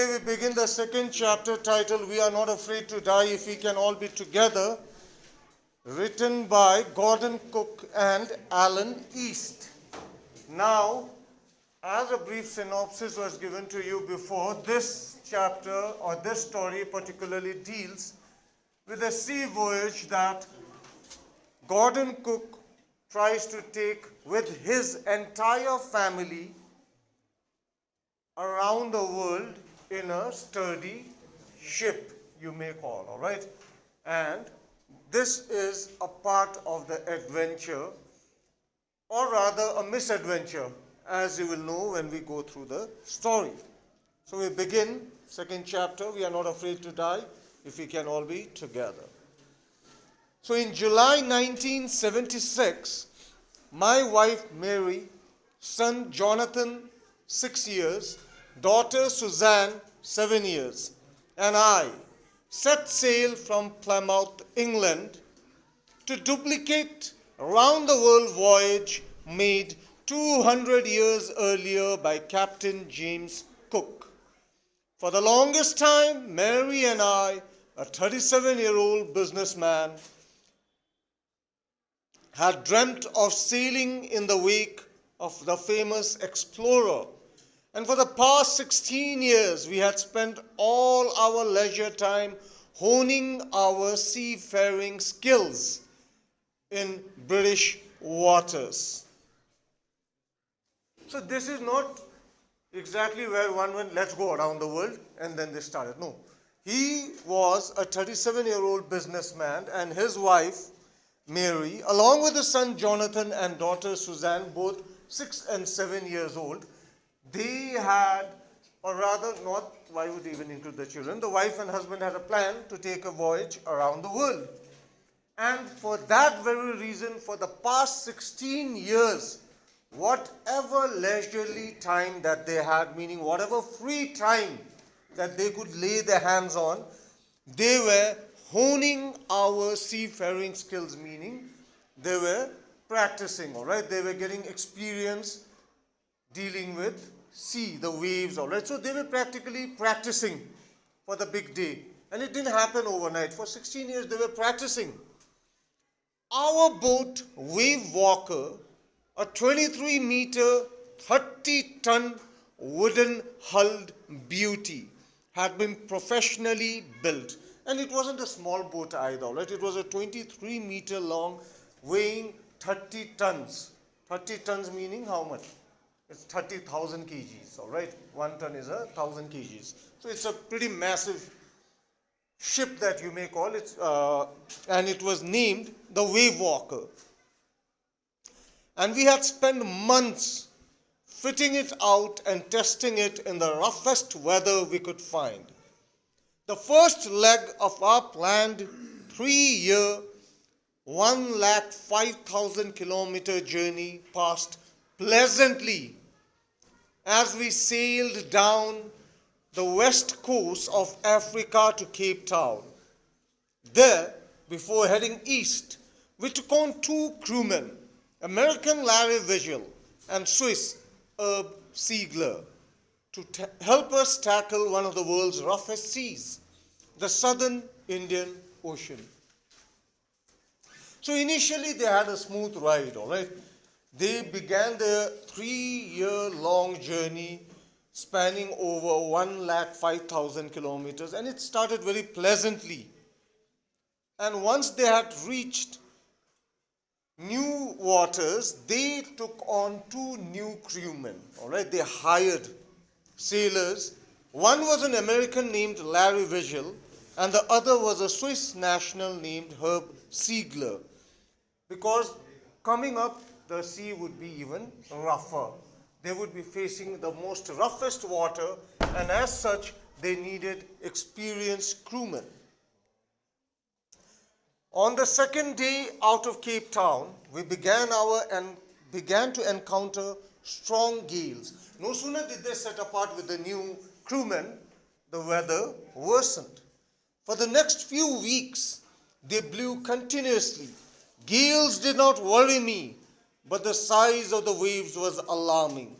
We begin the second chapter titled We Are Not Afraid to Die If We Can All Be Together, written by Gordon Cook and Alan East. Now, as a brief synopsis was given to you before, this chapter or this story particularly deals with a sea voyage that Gordon Cook tries to take with his entire family around the world in a sturdy ship, you may call, all right? And this is a part of the adventure, or rather a misadventure, as you will know when we go through the story. So we begin, second chapter, We Are Not Afraid to Die If We Can All Be Together. So in July 1976, my wife Mary, son Jonathan, 6 years, daughter Suzanne, 7 years, and I set sail from Plymouth, England, to duplicate a round-the-world voyage made 200 years earlier by Captain James Cook. For the longest time, Mary and I, a 37-year-old businessman, had dreamt of sailing in the wake of the famous explorer. And for the past 16 years, we had spent all our leisure time honing our seafaring skills in British waters. So this is not exactly where one went, let's go around the world, and then they started. No. He was a 37-year-old businessman, and his wife, Mary, along with his son Jonathan and daughter Suzanne, both 6 and 7 years old, they had, or rather not, why would even include the children, the wife and husband had a plan to take a voyage around the world. And for that very reason, for the past 16 years, whatever leisurely time that they had, meaning whatever free time that they could lay their hands on, they were honing our seafaring skills, meaning they were practicing, all right? They were getting experience dealing with sea, the waves, all right? So they were practically practicing for the big day. And it didn't happen overnight. For 16 years, they were practicing. Our boat, Wave Walker, a 23-meter, 30-ton wooden hulled beauty, had been professionally built. And it wasn't a small boat either, right? It was a 23-meter long, weighing 30 tons. 30 tons meaning how much? It's 30,000 kgs, all right? 1 ton is 1,000 kgs. So it's a pretty massive ship that you may call it, and it was named the Wave Walker. And we had spent months fitting it out and testing it in the roughest weather we could find. The first leg of our planned 3-year, 105,000 kilometer journey passed pleasantly as we sailed down the west coast of Africa to Cape Town. There, before heading east, we took on 2 crewmen, American Larry Vigil and Swiss Herb Siegler, to help us tackle one of the world's roughest seas, the southern Indian Ocean. So initially they had a smooth ride, all right? They began their 3-year-long journey spanning over 105,000 kilometers, and it started very pleasantly. And once they had reached new waters, they took on 2 new crewmen, all right? They hired sailors. One was an American named Larry Vigil, and the other was a Swiss national named Herb Siegler, because coming up, the sea would be even rougher. They would be facing the most roughest water, and as such, they needed experienced crewmen. On the second day out of Cape Town, we began to encounter strong gales. No sooner did they set apart with the new crewmen, the weather worsened. For the next few weeks, they blew continuously. Gales did not worry me, but the size of the waves was alarming.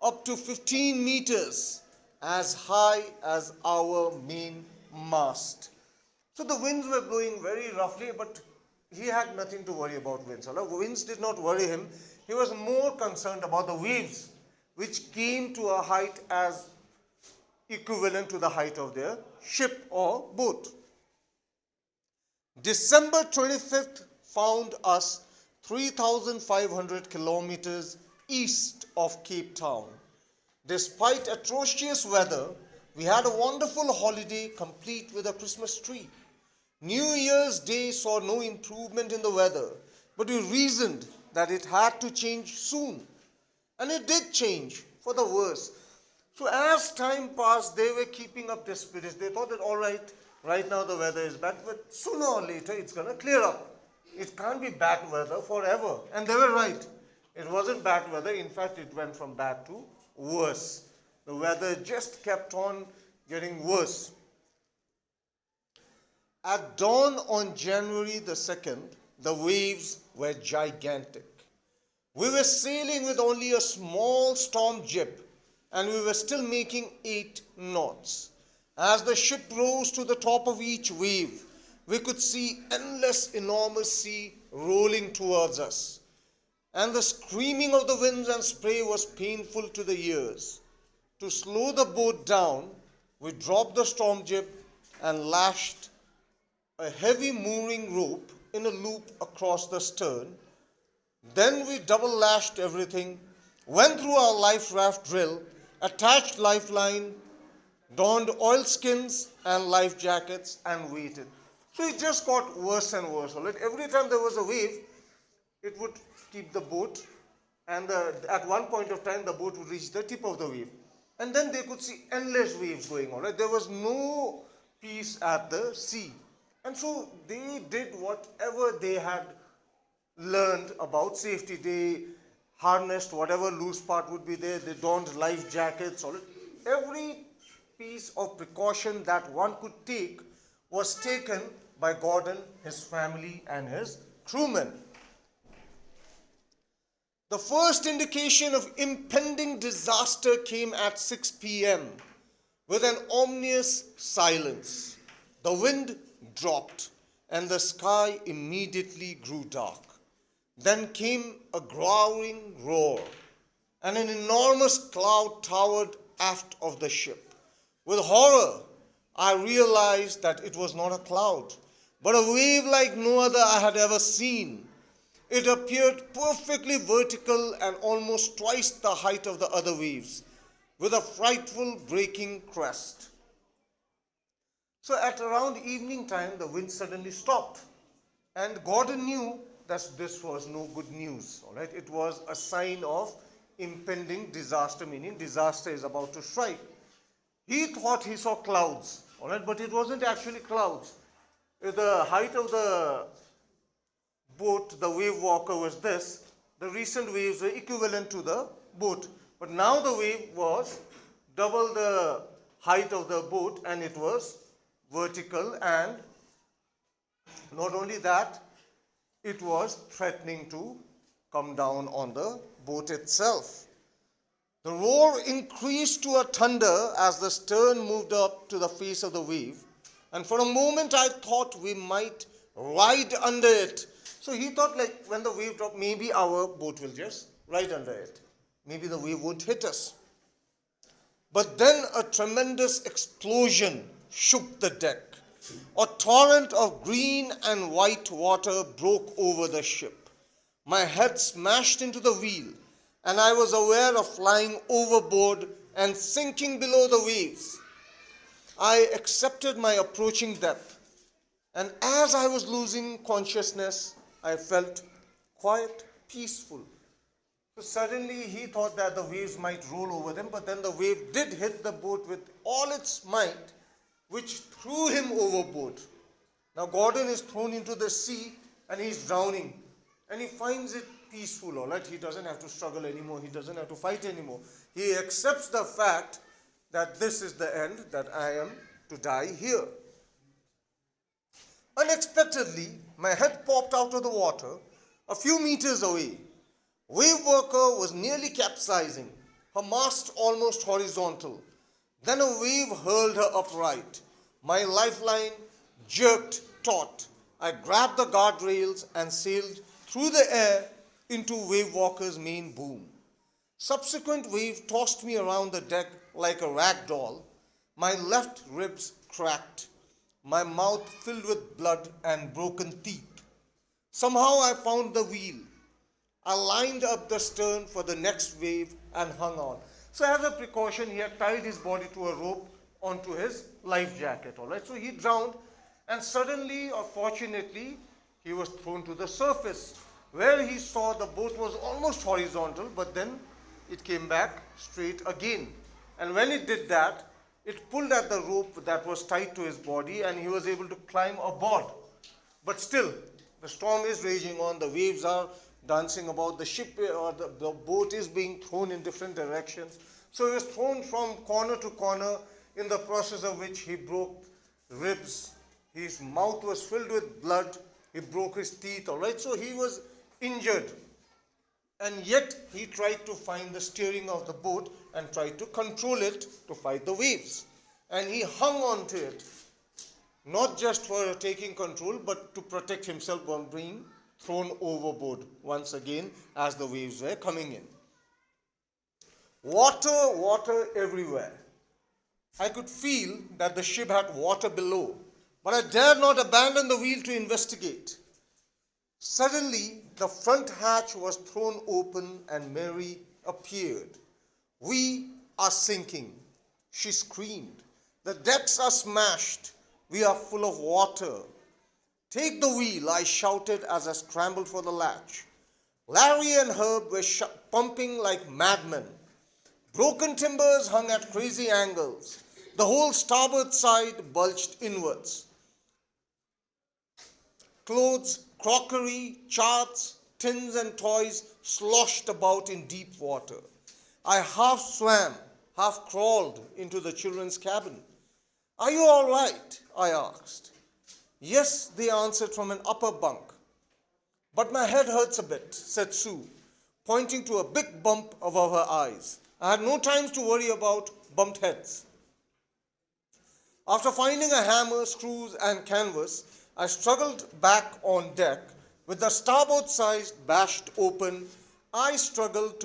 Up to 15 meters as high as our main mast. So the winds were blowing very roughly, but he had nothing to worry about winds. The winds did not worry him. He was more concerned about the waves, which came to a height as equivalent to the height of their ship or boat. December 25th found us 3,500 kilometers east of Cape Town. Despite atrocious weather, we had a wonderful holiday complete with a Christmas tree. New Year's Day saw no improvement in the weather, but we reasoned that it had to change soon. And it did change for the worse. So as time passed, they were keeping up their spirits. They thought that, all right now the weather is bad, but sooner or later it's going to clear up. It can't be bad weather forever. And they were right. It wasn't bad weather. In fact, it went from bad to worse. The weather just kept on getting worse. At dawn on January the 2nd, the waves were gigantic. We were sailing with only a small storm jib, and we were still making 8 knots. As the ship rose to the top of each wave, we could see endless, enormous sea rolling towards us. And the screaming of the winds and spray was painful to the ears. To slow the boat down, we dropped the storm jib and lashed a heavy mooring rope in a loop across the stern. Then we double lashed everything, went through our life raft drill, attached lifeline, donned oilskins and life jackets, and waited. So it just got worse and worse. Every time there was a wave, it would keep the boat, and at one point of time the boat would reach the tip of the wave, and then they could see endless waves going on. There was no peace at the sea. And so they did whatever they had learned about safety. They harnessed whatever loose part would be there. They donned life jackets. Every piece of precaution that one could take was taken by Gordon, his family, and his crewmen. The first indication of impending disaster came at 6 p.m. with an ominous silence. The wind dropped and the sky immediately grew dark. Then came a growling roar, and an enormous cloud towered aft of the ship. With horror, I realized that it was not a cloud, but a wave like no other I had ever seen. It appeared perfectly vertical and almost twice the height of the other waves, with a frightful breaking crest. So at around evening time, the wind suddenly stopped, and Gordon knew that this was no good news. It was a sign of impending disaster, meaning disaster is about to strike. He thought he saw clouds, but it wasn't actually clouds. The height of the boat, the wave walker, was this. The recent waves were equivalent to the boat, but now the wave was double the height of the boat, and it was vertical, and not only that, it was threatening to come down on the boat itself. The roar increased to a thunder as the stern moved up to the face of the wave, and for a moment I thought we might ride under it. So he thought, when the wave dropped, maybe our boat will just ride under it. Maybe the wave won't hit us. But then a tremendous explosion shook the deck. A torrent of green and white water broke over the ship. My head smashed into the wheel, and I was aware of flying overboard and sinking below the waves. I accepted my approaching death, and as I was losing consciousness, I felt quite peaceful. So suddenly he thought that the waves might roll over them, but then the wave did hit the boat with all its might, which threw him overboard. Now Gordon is thrown into the sea and he's drowning, and he finds it peaceful. He doesn't have to struggle anymore. He doesn't have to fight anymore. He accepts the fact that this is the end, that I am to die here. Unexpectedly, my head popped out of the water a few meters away. Wave worker was nearly capsizing, her mast almost horizontal. Then a wave hurled her upright. My lifeline jerked taut. I grabbed the guardrails and sailed through the air into Wave Walker's main boom. Subsequent wave tossed me around the deck like a rag doll. My left ribs cracked, my mouth filled with blood and broken teeth. Somehow I found the wheel. I lined up the stern for the next wave and hung on. So as a precaution, he had tied his body to a rope onto his life jacket. All right. So he drowned, and suddenly or fortunately, he was thrown to the surface, where he saw the boat was almost horizontal, but then it came back straight again. And when it did that, it pulled at the rope that was tied to his body, and he was able to climb aboard. But still, the storm is raging on, the waves are dancing about, the ship or the boat is being thrown in different directions. So he was thrown from corner to corner, in the process of which he broke ribs. His mouth was filled with blood. He broke his teeth, all right. So he was injured. And yet he tried to find the steering of the boat and tried to control it to fight the waves. And he hung on to it, not just for taking control, but to protect himself from being thrown overboard once again as the waves were coming in. Water, water everywhere. I could feel that the ship had water below, but I dared not abandon the wheel to investigate. Suddenly, the front hatch was thrown open and Mary appeared. "We are sinking," she screamed. "The decks are smashed. We are full of water." "Take the wheel," I shouted as I scrambled for the latch. Larry and Herb were pumping like madmen. Broken timbers hung at crazy angles. The whole starboard side bulged inwards. Clothes, crockery, charts, tins and toys sloshed about in deep water. I half swam, half crawled into the children's cabin. "Are you all right?" I asked. "Yes," they answered from an upper bunk. "But my head hurts a bit," said Sue, pointing to a big bump above her eyes. I had no time to worry about bumped heads. After finding a hammer, screws, and canvas, I struggled back on deck with the starboard side bashed open. I struggled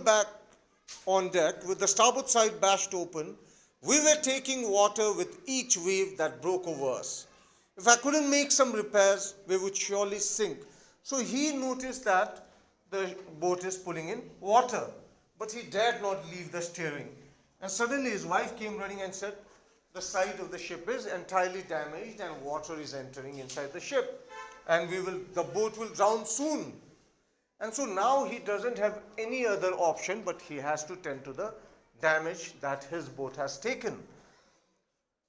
back on deck with the starboard side bashed open. We were taking water with each wave that broke over us. If I couldn't make some repairs, we would surely sink. So he noticed that the boat is pulling in water, but he dared not leave the steering. And suddenly his wife came running and said, "The side of the ship is entirely damaged and water is entering inside the ship, and the boat will drown soon." And so now he doesn't have any other option, but he has to tend to the damage that his boat has taken.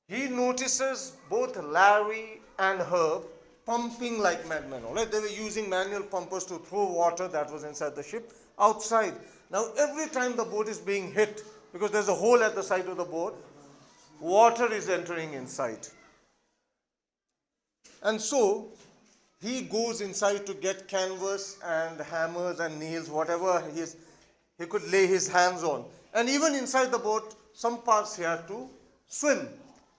He notices both Larry and Herb pumping like madmen. All right, they were using manual pumpers to throw water that was inside the ship outside. Now every time the boat is being hit, because there's a hole at the side of the boat, water is entering inside. And so he goes inside to get canvas and hammers and nails, whatever he could lay his hands on. And even inside the boat, some parts he had to swim,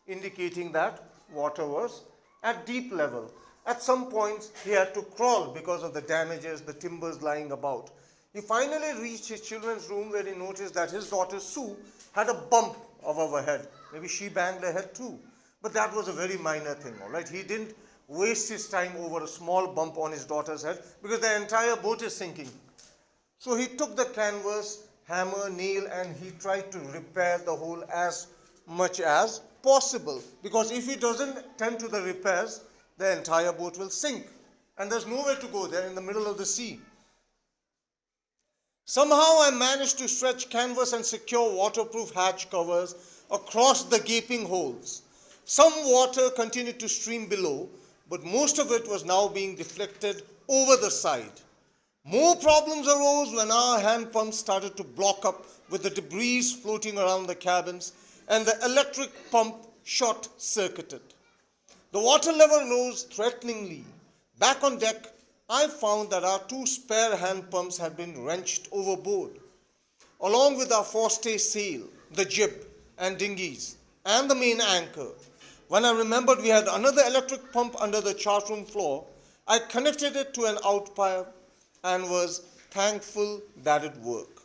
indicating that water was at deep level. At some points, he had to crawl because of the damages, the timbers lying about. He finally reached his children's room, where he noticed that his daughter Sue had a bump above her head. Maybe she banged her head too. But that was a very minor thing, all right? He didn't waste his time over a small bump on his daughter's head, because the entire boat is sinking. So he took the canvas, hammer, nail, and he tried to repair the hole as much as possible. Because if he doesn't tend to the repairs, the entire boat will sink. And there's nowhere to go there in the middle of the sea. Somehow I managed to stretch canvas and secure waterproof hatch covers across the gaping holes. Some water continued to stream below, but most of it was now being deflected over the side. More problems arose when our hand pumps started to block up with the debris floating around the cabins, and the electric pump short-circuited. The water level rose threateningly. Back on deck, I found that our two spare hand pumps had been wrenched overboard. along with our forestay sail, the jib and dinghies, and the main anchor. When I remembered we had another electric pump under the chart room floor, I connected it to an outpipe and was thankful that it worked.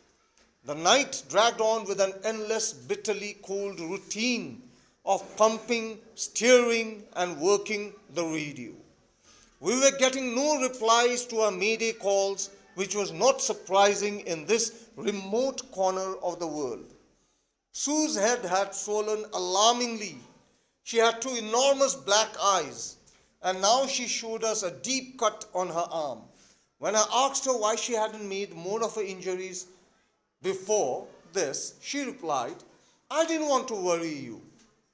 The night dragged on with an endless, bitterly cold routine of pumping, steering, and working the radio. We were getting no replies to our mayday calls, which was not surprising in this remote corner of the world. Sue's head had swollen alarmingly. She had two enormous black eyes, and now she showed us a deep cut on her arm. When I asked her why she hadn't made more of her injuries before this, she replied, "I didn't want to worry you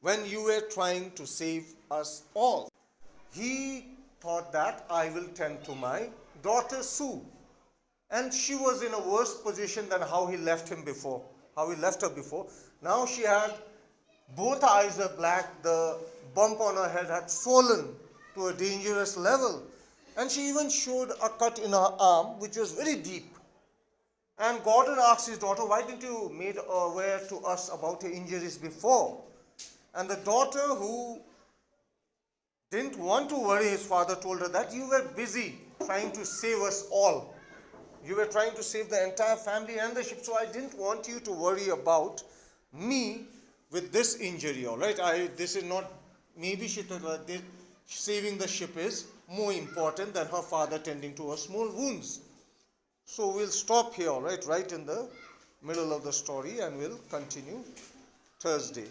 when you were trying to save us all." He thought that I will tend to my daughter Sue. And she was in a worse position than how he left her before. Now she had both eyes were black, the bump on her head had swollen to a dangerous level. And she even showed a cut in her arm, which was very deep. And Gordon asked his daughter, "Why didn't you make aware to us about her injuries before?" And the daughter, who didn't want to worry his father, told her that you were busy trying to save us all. You were trying to save the entire family and the ship, so I didn't want you to worry about me with this injury, all right? This is not, maybe she thought that saving the ship is more important than her father tending to her small wounds. So we'll stop here, all right in the middle of the story, and we'll continue Thursday.